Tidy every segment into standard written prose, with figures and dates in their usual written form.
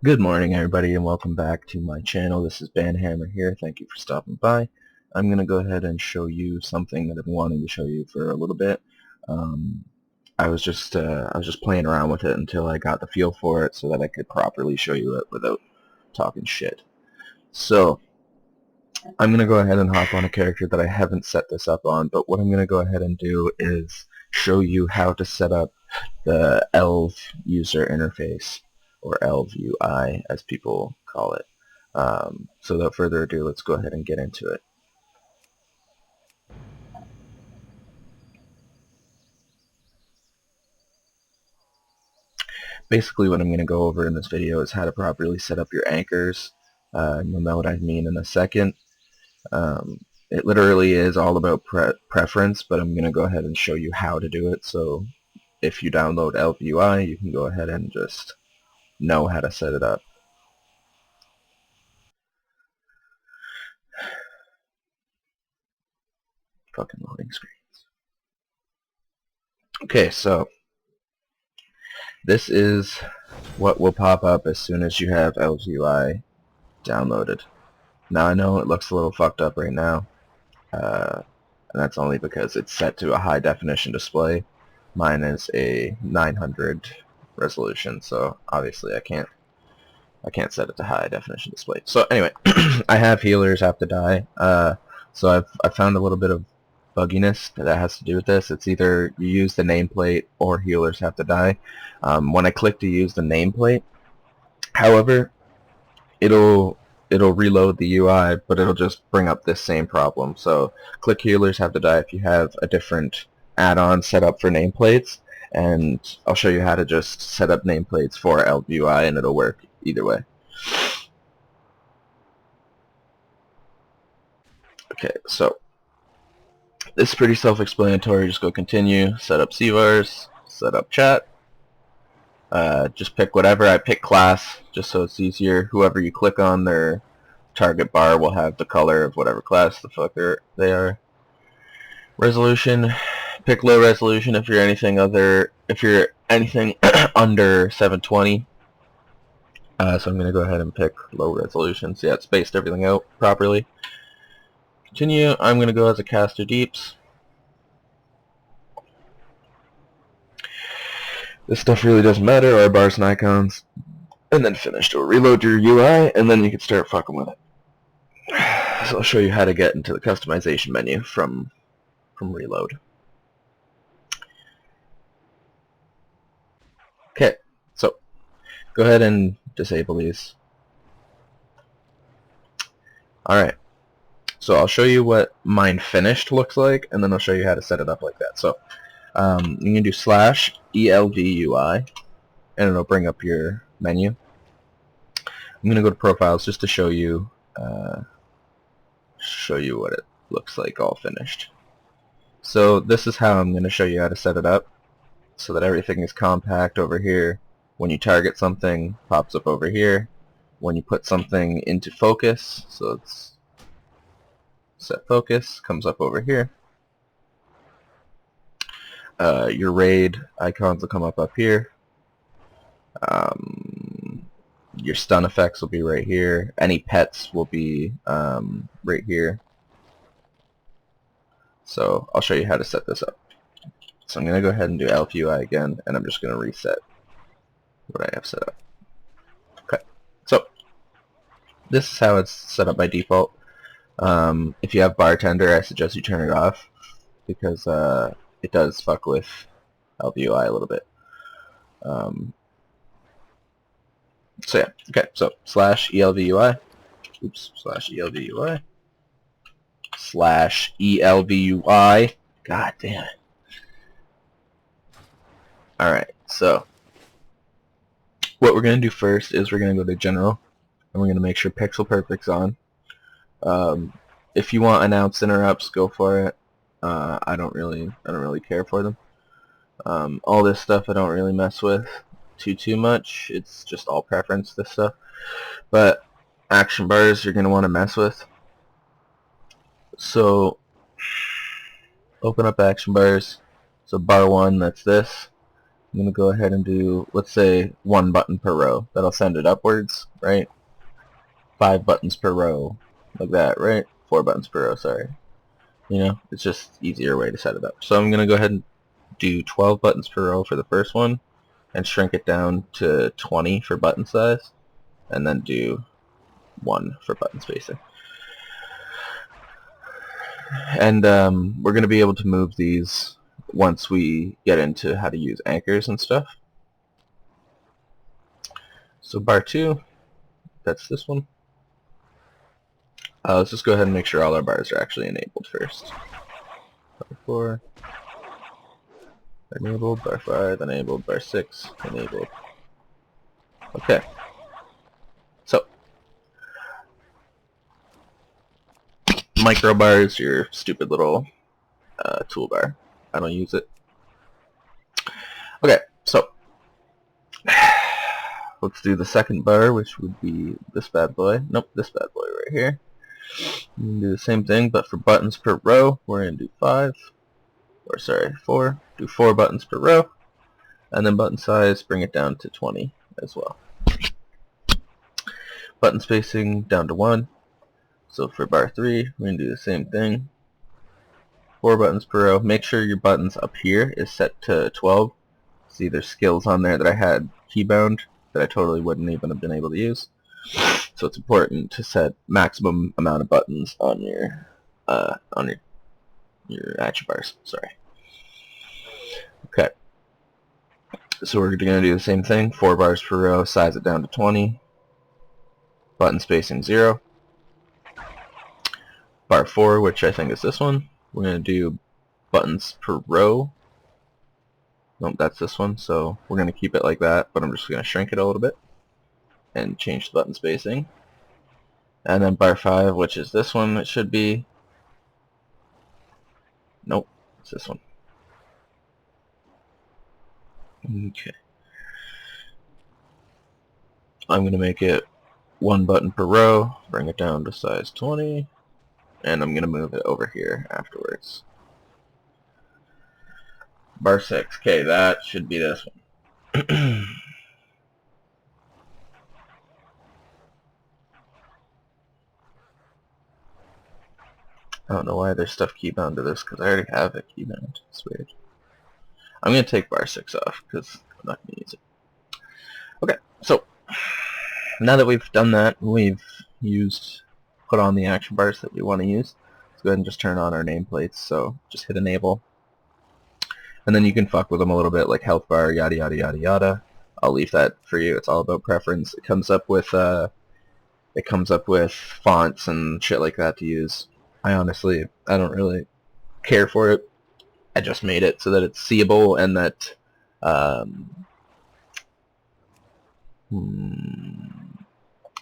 Good morning, everybody, and welcome back to my channel. This is Banhammer here. Thank you for stopping by. I'm going to go ahead and show you something that I've been wanting to show you for a little bit. Um, I was just playing around with it until I got the feel for it so that I could properly show you it without talking shit. So I'm going to go ahead and hop on a character that I haven't set this up on, but what I'm going to go ahead and do is show you how to set up the Elv user interface, or ElvUI as people call it. So without further ado, let's go ahead and get into it. Basically what I'm going to go over in this video is how to properly set up your anchors. You'll know what I mean in a second. It literally is all about preference, but I'm going to go ahead and show you how to do it. So if you download ElvUI, you can go ahead and just know how to set it up. Fucking loading screens. Okay, so this is what will pop up as soon as you have ElvUI downloaded. Now I know it looks a little fucked up right now, and that's only because it's set to a high definition display. Mine is a 900 resolution, so obviously I can't set it to high definition display. So anyway, I have healers have to die. So I've found a little bit of bugginess that has to do with this. It's either you use the nameplate or healers have to die. When I click to use the nameplate, however, it'll reload the UI, but it'll just bring up this same problem. So click healers have to die if you have a different add-on set up for nameplates, and I'll show you how to just set up nameplates for ElvUI, and it'll work either way. Okay, so this is pretty self-explanatory. Just go continue, set up CVARs, set up chat. Just pick whatever. I pick class just so it's easier. Whoever you click on, their target bar will have the color of whatever class the fuck they are. Resolution, pick low resolution if you're anything under 720. So I'm going to go ahead and pick low resolution. So yeah, it spaced everything out properly. Continue. I'm going to go as a caster deeps. This stuff really doesn't matter, our bars and icons. And then finish. It'll reload your UI, and then you can start fucking with it. So I'll show you how to get into the customization menu from reload. Okay, so go ahead and disable these. Alright, so I'll show you what mine finished looks like, and then I'll show you how to set it up like that. So you can do /ElvUI, and it'll bring up your menu. I'm going to go to profiles just to show you what it looks like all finished. So this is how I'm going to show you how to set it up so that everything is compact over here. When you target something, pops up over here. When you put something into focus, so it's set focus, comes up over here. Your raid icons will come up here. Your stun effects will be right here. Any pets will be right here. So I'll show you how to set this up. So I'm going to go ahead and do ElvUI again, and I'm just going to reset what I have set up. Okay, so this is how it's set up by default. If you have bartender, I suggest you turn it off because it does fuck with ElvUI a little bit. So yeah, okay, so /ElvUI, oops, /ElvUI, /ElvUI, god damn it. Alright, so what we're going to do first is we're going to go to general, and we're going to make sure pixel perfect's on. If you want announce interrupts, go for it. I don't really care for them. All this stuff I don't really mess with too much. It's just all preference, this stuff. But action bars you're going to want to mess with. So open up action bars. So bar 1, that's this. I'm going to go ahead and do, let's say, 1 button per row. That'll send it upwards, right? 5 buttons per row, like that, right? 4 buttons per row, sorry. You know, it's just easier way to set it up. So I'm going to go ahead and do 12 buttons per row for the first one, and shrink it down to 20 for button size, and then do 1 for button spacing. And we're going to be able to move these once we get into how to use anchors and stuff. So bar 2, that's this one. Let's just go ahead and make sure all our bars are actually enabled first. Bar 4, enabled, bar 5, enabled, bar 6, enabled. Okay. So, microbar is your stupid little toolbar. I don't use it. Okay, so let's do the second bar, which would be this bad boy. Nope, this bad boy right here. You can do the same thing, but for buttons per row, we're going to do 4. Do 4 buttons per row, and then button size, bring it down to 20 as well. Button spacing down to 1. So for bar 3, we're going to do the same thing. 4 buttons per row. Make sure your buttons up here is set to 12. See, there's skills on there that I had keybound that I totally wouldn't even have been able to use. So it's important to set maximum amount of buttons on your action bars. Sorry. Okay. So we're going to do the same thing. 4 bars per row. Size it down to 20. Button spacing 0. Bar 4, which I think is this one. We're going to do buttons per row. Nope, that's this one. So we're going to keep it like that, but I'm just going to shrink it a little bit and change the button spacing. And then bar 5, which is this one, it should be. Nope, it's this one. Okay. I'm going to make it 1 button per row, bring it down to size 20, and I'm going to move it over here afterwards. Bar 6, okay, that should be this one. I don't know why there's stuff keybound to this, because I already have it keybound. It's weird. I'm going to take bar 6 off, because I'm not going to use it. Okay, so now that we've done that, we've put on the action bars that we want to use. Let's go ahead and just turn on our nameplates. So just hit enable, and then you can fuck with them a little bit, like health bar, yada yada yada yada. I'll leave that for you. It's all about preference. It comes up with fonts and shit like that to use. I don't really care for it. I just made it so that it's seeable and that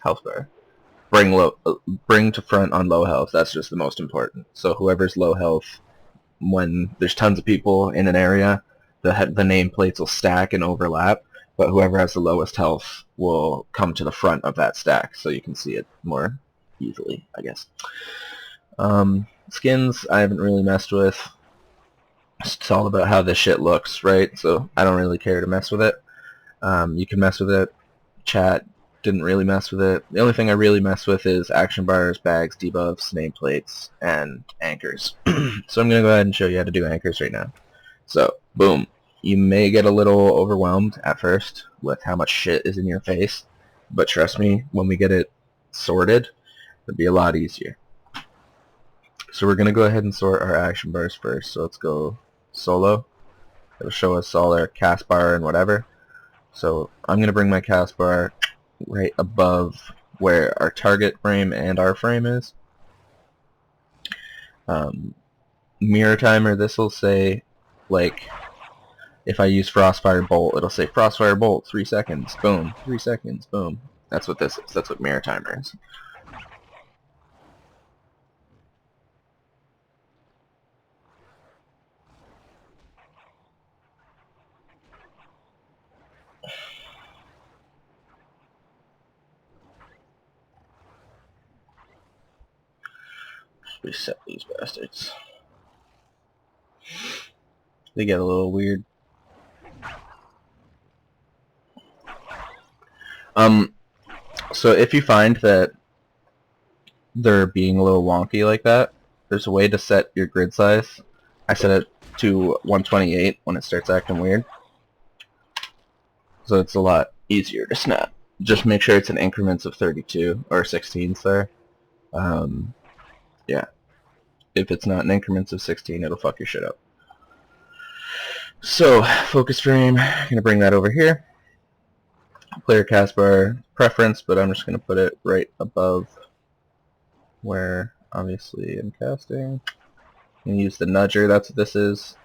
health bar. Bring to front on low health. That's just the most important. So whoever's low health, when there's tons of people in an area, the nameplates will stack and overlap, but whoever has the lowest health will come to the front of that stack so you can see it more easily, I guess. Skins I haven't really messed with. It's all about how this shit looks, right? So I don't really care to mess with it. You can mess with it. Chat didn't really mess with it. The only thing I really mess with is action bars, bags, debuffs, nameplates, and anchors. So I'm going to go ahead and show you how to do anchors right now. So, boom. You may get a little overwhelmed at first with how much shit is in your face, but trust me, when we get it sorted, it'll be a lot easier. So we're going to go ahead and sort our action bars first. So let's go solo. It'll show us all our cast bar and whatever. So I'm going to bring my cast bar right above where our target frame and our frame is. Mirror timer, this will say, like, if I use Frostfire Bolt, it'll say Frostfire Bolt, 3 seconds, boom, 3 seconds, boom. That's what this is. That's what mirror timer is. Reset these bastards. They get a little weird. So if you find that they're being a little wonky like that, there's a way to set your grid size. I set it to 128 when it starts acting weird, so it's a lot easier to snap. Just make sure it's in increments of 32 or 16, sorry. Yeah, if it's not in increments of 16, it'll fuck your shit up. So focus frame, I'm gonna bring that over here. Player cast bar preference, but I'm just gonna put it right above where obviously I'm casting. I'm gonna use the nudger, that's what this is.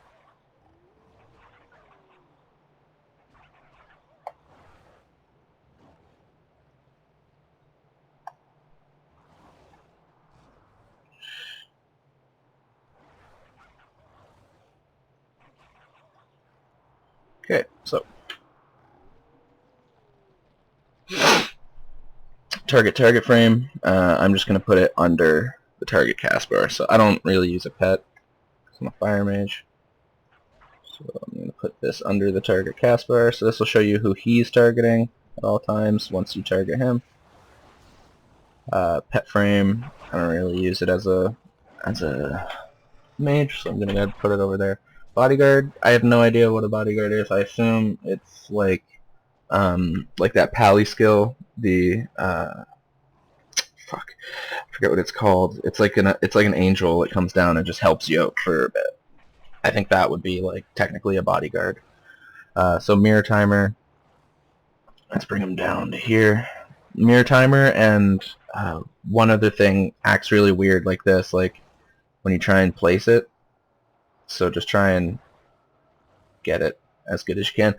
Okay, so target frame, I'm just going to put it under the target cast bar. So I don't really use a pet because I'm a fire mage. So I'm going to put this under the target cast bar. So this will show you who he's targeting at all times once you target him. Pet frame, I don't really use it as a mage, so I'm going to go ahead and put it over there. Bodyguard, I have no idea what a bodyguard is. I assume it's like that pally skill, the fuck, I forget what it's called. It's like an angel that comes down and just helps you out for a bit. I think that would be like technically a bodyguard. So mirror timer. Let's bring him down to here. Mirror timer, and one other thing acts really weird like this, like when you try and place it. So just try and get it as good as you can.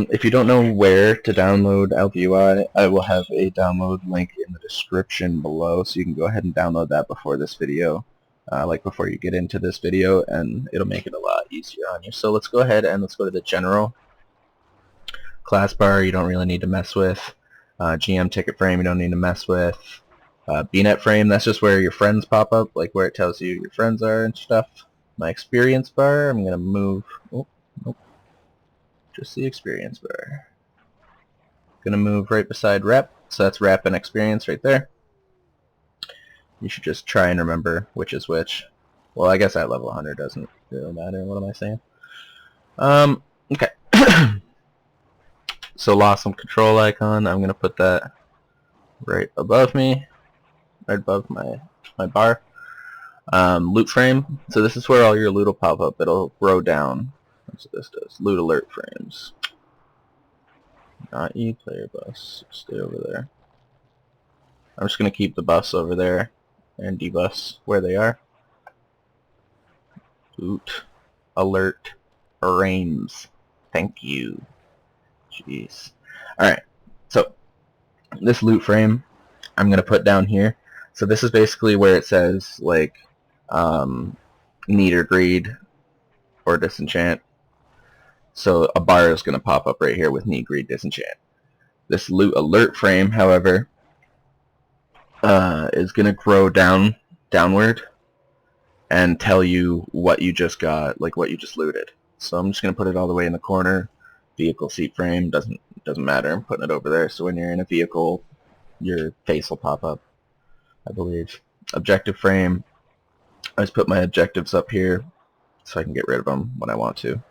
If you don't know where to download ElvUI, I will have a download link in the description below, so you can go ahead and download that before this video, like before you get into this video, and it'll make it a lot easier on you. So let's go ahead and let's go to the general. Class bar, you don't really need to mess with. GM ticket frame, you don't need to mess with. BNet frame, that's just where your friends pop up, like where it tells you your friends are and stuff. My experience bar, I'm going to move, oh, nope, just the experience bar. Going to move right beside rep, so that's rep and experience right there. You should just try and remember which is which. Well, I guess at level 100 doesn't really matter, what am I saying? Okay. So lost some control icon, I'm going to put that right above me, right above my bar. Loot frame, so this is where all your loot will pop up. It'll grow down. That's what this does. Loot alert frames. Not E player bus. Stay over there. I'm just going to keep the bus over there and debus where they are. Loot alert frames. Thank you. Jeez. Alright, so this loot frame I'm going to put down here. So this is basically where it says, like, need or greed or disenchant. So a bar is going to pop up right here with need, greed, disenchant. This loot alert frame, however, is going to grow downward and tell you what you just got, like what you just looted. So I'm just going to put it all the way in the corner. Vehicle seat frame, doesn't matter. I'm putting it over there, so when you're in a vehicle, your face will pop up, I believe. Objective frame, I just put my objectives up here so I can get rid of them when I want to.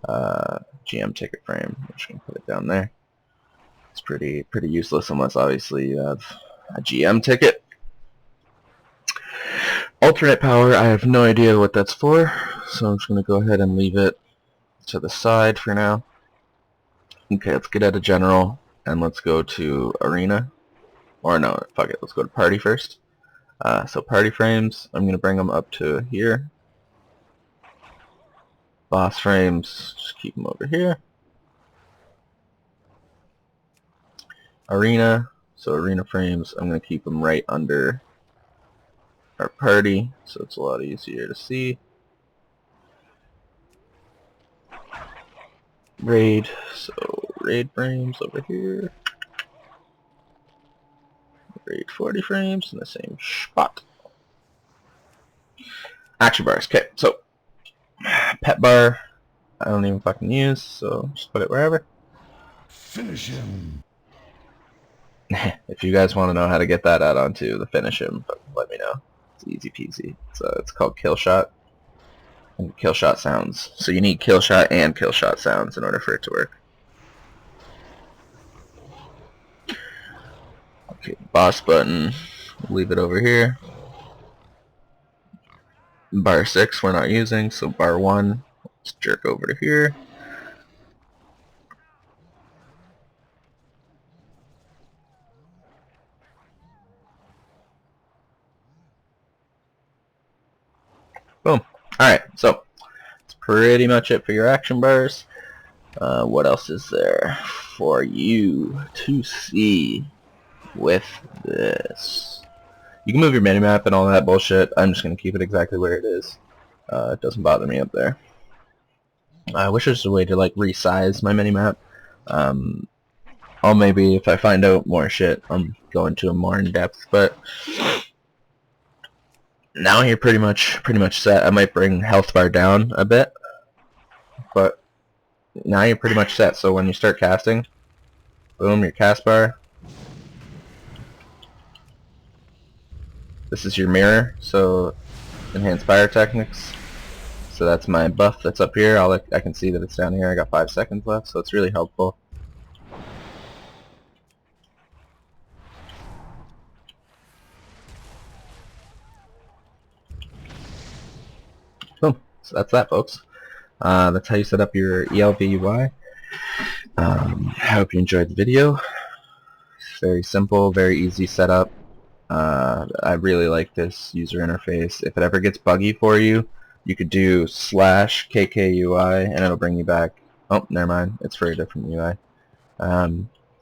GM ticket frame, I'm just going to put it down there. It's pretty useless unless obviously you have a GM ticket. Alternate power, I have no idea what that's for, so I'm just going to go ahead and leave it to the side for now. Okay, let's get out of general and let's go to arena. Or no, fuck it, let's go to party first. So party frames, I'm going to bring them up to here. Boss frames, just keep them over here. Arena, so arena frames, I'm going to keep them right under our party, so it's a lot easier to see. Raid, so raid frames over here. Raid 40 frames in the same spot. Action bars, okay, so pet bar, I don't even fucking use, so just put it wherever. Finish him. if you guys want to know how to get that add-on to finish him, let me know. It's easy peasy. It's called kill shot and kill shot sounds. So you need kill shot and kill shot sounds in order for it to work. Okay, boss button. Leave it over here. Bar 6 we're not using, so bar 1. Let's jerk over to here. Boom. Alright, so that's pretty much it for your action bars. What else is there for you to see with this? You can move your minimap and all that bullshit. I'm just going to keep it exactly where it is. It doesn't bother me up there. I wish there's a way to like resize my minimap. I'll maybe, if I find out more shit, I'm going to more in depth, but now you're pretty much set. I might bring health bar down a bit, but now you're pretty much set. So when you start casting, boom, your cast bar. This is your mirror, so enhanced pyrotechnics. So that's my buff that's up here. I can see that it's down here. I got 5 seconds left, so it's really helpful. Boom. So that's that, folks. That's how you set up your ElvUI. I hope you enjoyed the video. It's very simple, very easy setup. I really like this user interface. If it ever gets buggy for you, you could do /KKUI and it'll bring you back. Oh, never mind. It's for a different UI.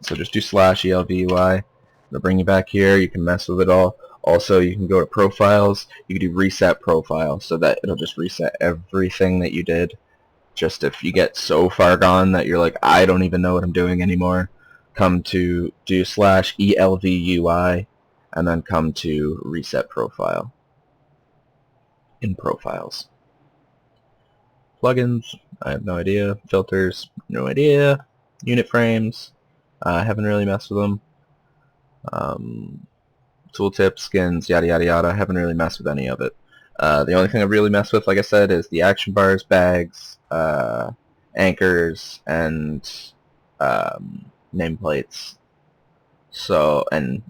So just do /ElvUI. It'll bring you back here. You can mess with it all. Also, you can go to profiles. You can do reset profile so that it'll just reset everything that you did. Just if you get so far gone that you're like, I don't even know what I'm doing anymore, come to do /ElvUI and then come to reset profile in profiles. Plugins, I have no idea. Filters, no idea. Unit frames, I haven't really messed with them. Tooltips, skins, yada yada yada, I haven't really messed with any of it. The only thing I've really messed with, like I said, is the action bars, bags, anchors, and nameplates. So, and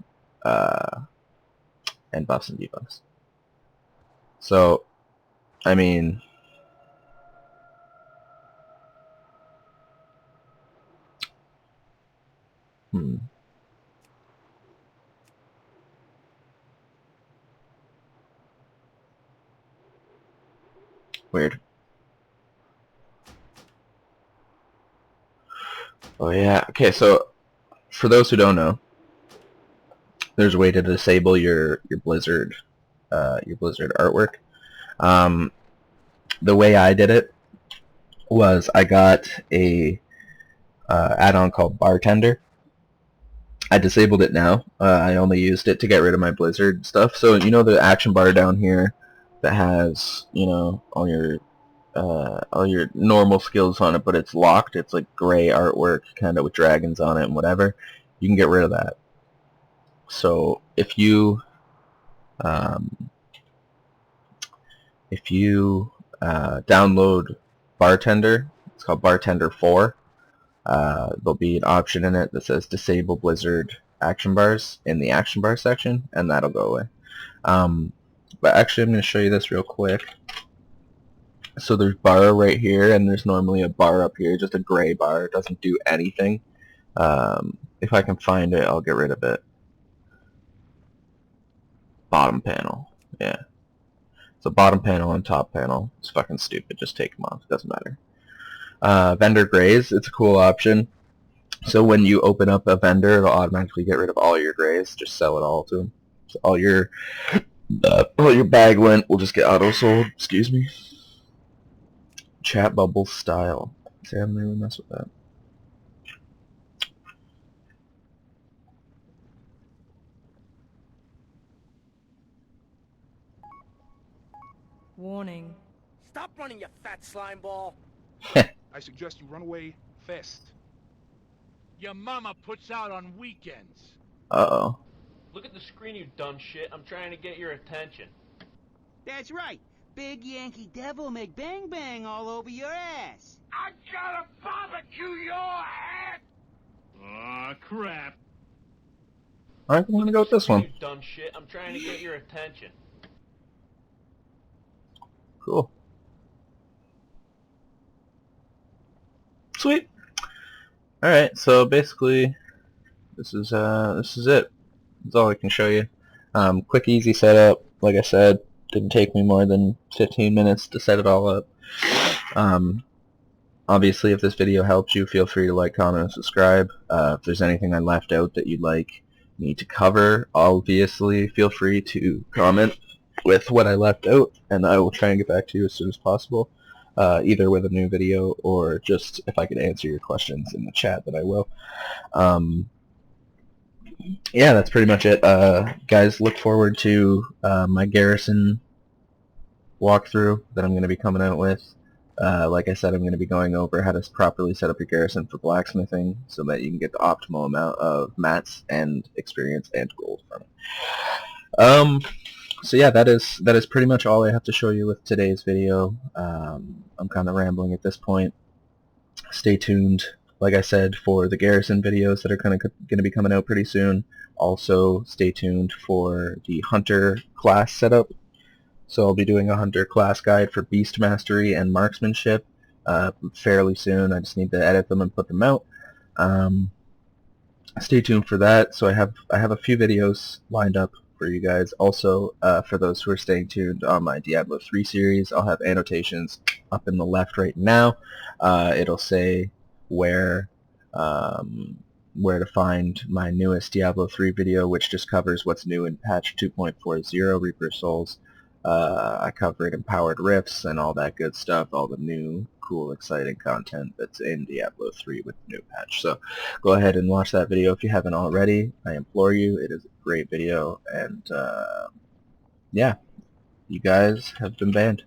buffs and debuffs. So, I mean, weird. Oh yeah. Okay, so for those who don't know, there's a way to disable your Blizzard artwork. The way I did it was I got a add-on called Bartender. I disabled it now. I only used it to get rid of my Blizzard stuff. So you know the action bar down here that has, you know, all your normal skills on it, but it's locked. It's like gray artwork, kind of with dragons on it and whatever. You can get rid of that. So if you download Bartender, it's called Bartender 4. There'll be an option in it that says Disable Blizzard Action Bars in the Action Bar section, and that'll go away. But actually, I'm going to show you this real quick. So there's bar right here, and there's normally a bar up here, just a gray bar. It doesn't do anything. If I can find it, I'll get rid of it. Bottom panel. Yeah. So bottom panel and top panel. It's fucking stupid. Just take them off. It doesn't matter. Vendor grays. It's a cool option. So when you open up a vendor, it'll automatically get rid of all your grays. Just sell it all to them. So all your bag lint will just get auto sold. Excuse me. Chat bubble style. See, I haven't really messed with that. Warning. Stop running, you fat slime ball. I suggest you run away fast. Your mama puts out on weekends. Uh-oh. Look at the screen, you dumb shit. I'm trying to get your attention. That's right. Big Yankee Devil make bang bang all over your ass. I gotta barbecue your ass! Aw, crap. Alright, I'm gonna go with this one. You dumb shit. I'm trying to get your attention. Cool. Sweet. Alright, so basically this is it. That's all I can show you. Quick, easy setup. Like I said, didn't take me more than 15 minutes to set it all up. Obviously, if this video helps you, feel free to like, comment, and subscribe. If there's anything I left out that you'd like me to cover, obviously feel free to comment with what I left out, and I will try and get back to you as soon as possible, either with a new video or just if I could answer your questions in the chat, that I will. Yeah, that's pretty much it. Guys, look forward to my garrison walkthrough that I'm going to be coming out with. Like I said, I'm going to be going over how to properly set up your garrison for blacksmithing so that you can get the optimal amount of mats and experience and gold from it. So yeah, that is pretty much all I have to show you with today's video. I'm kind of rambling at this point. Stay tuned, like I said, for the garrison videos that are going to be coming out pretty soon. Also, stay tuned for the hunter class setup. So I'll be doing a hunter class guide for beast mastery and marksmanship fairly soon. I just need to edit them and put them out. Stay tuned for that. So I have a few videos lined up for you guys. Also, for those who are staying tuned on my Diablo 3 series, I'll have annotations up in the left right now. It'll say where to find my newest Diablo 3 video, which just covers what's new in patch 2.40 Reaper Souls. I covered empowered rifts and all that good stuff, all the new cool exciting content that's in Diablo 3 with the new patch. So go ahead and watch that video if you haven't already. I implore you. It is a great video, and yeah, you guys have been banned.